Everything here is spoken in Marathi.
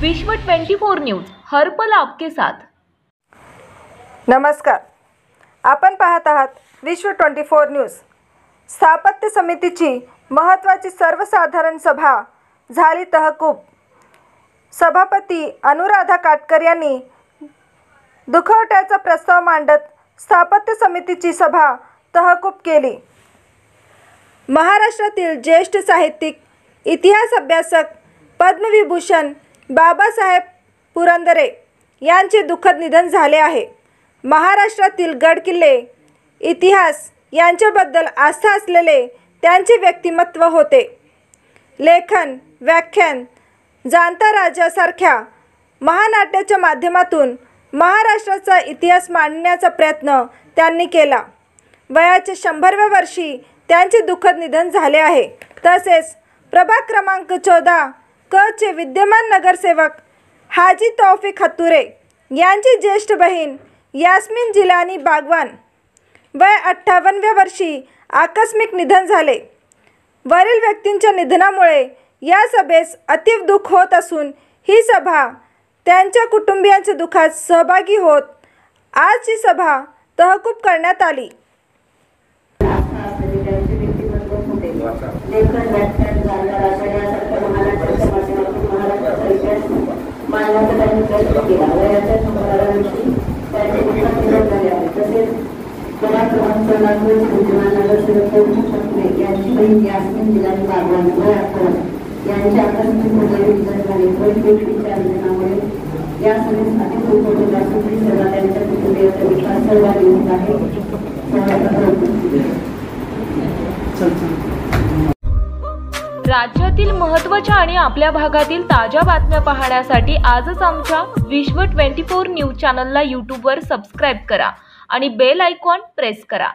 विश्व 24 न्यूज हर पल आपके साथ। नमस्कार, आपण पाहत आहात विश्व 24 न्यूज। स्थापत्य समितीची महत्त्वाची सर्वसाधारण सभा झाली तहकूब। सभापती अनुराधा काटकर यांनी दुखवट्याचा प्रस्ताव मांडत स्थापत्य समितीची सभा तहकूब केली। महाराष्ट्रातील ज्येष्ठ साहित्यिक, इतिहास अभ्यासक, पद्मविभूषण बाबासाहेब पुरंदरे यांचे दुःखद निधन झाले आहे। महाराष्ट्रातील गडकिल्ले, इतिहास यांच्याबद्दल आस्था असलेले त्यांचे व्यक्तिमत्व होते। लेखन, व्याख्यान, जाणता राजासारख्या महानाट्याच्या माध्यमातून महाराष्ट्राचा इतिहास मांडण्याचा प्रयत्न त्यांनी केला। वयाच्या 100व्या वर्षी त्यांचे दुःखद निधन झाले आहे। तसेच प्रभाग क्रमांक 14 क चे विद्यमान नगरसेवक हाजी तौफिक हत्तुरे यांची ज्येष्ठ बहीण यास्मीन जिलानी बागवान वय 58व्या वर्षी आकस्मिक निधन झाले। वरील व्यक्तींच्या निधनामुळे या सभेस अतीव दुःख होत असून ही सभा त्यांच्या कुटुंबियांच्या दुःखात सहभागी होत आजची सभा तहकूब करण्यात आली। लेखन, व्याख्यान, जाणता राजासारख्या महानाट्याच्या माध्यमातून महाराष्ट्राचा इतिहास मांडण्याचा त्यांनी प्रयत्न केला। वयाच्या 100व्या वर्षी त्यांचे दुःखद निधन झाले आहे। तसेच प्रभाग क्रमांक 14 चे विद्यमान नगरसेवक तौफिक हत्तुरे यांची बहीण यास्मीन जिलानी बागवान वय 58 यांचे आकस्मिक निधन झाले। वरील व्यक्तीच्या निधनामुळे या सभेस अतिव दुःख होत असून ही सभा त्यांच्या कुटुंबियांच्या दुःखात सहभागी होत आहे। राज्यातील महत्त्वाच्या आणि आपल्या भागातील ताज्या बातम्या पाहण्यासाठी आजच आमच्या विश्व 24 न्यूज चॅनलला YouTube वर सबस्क्राइब करा आणि बेल आयकॉन प्रेस करा।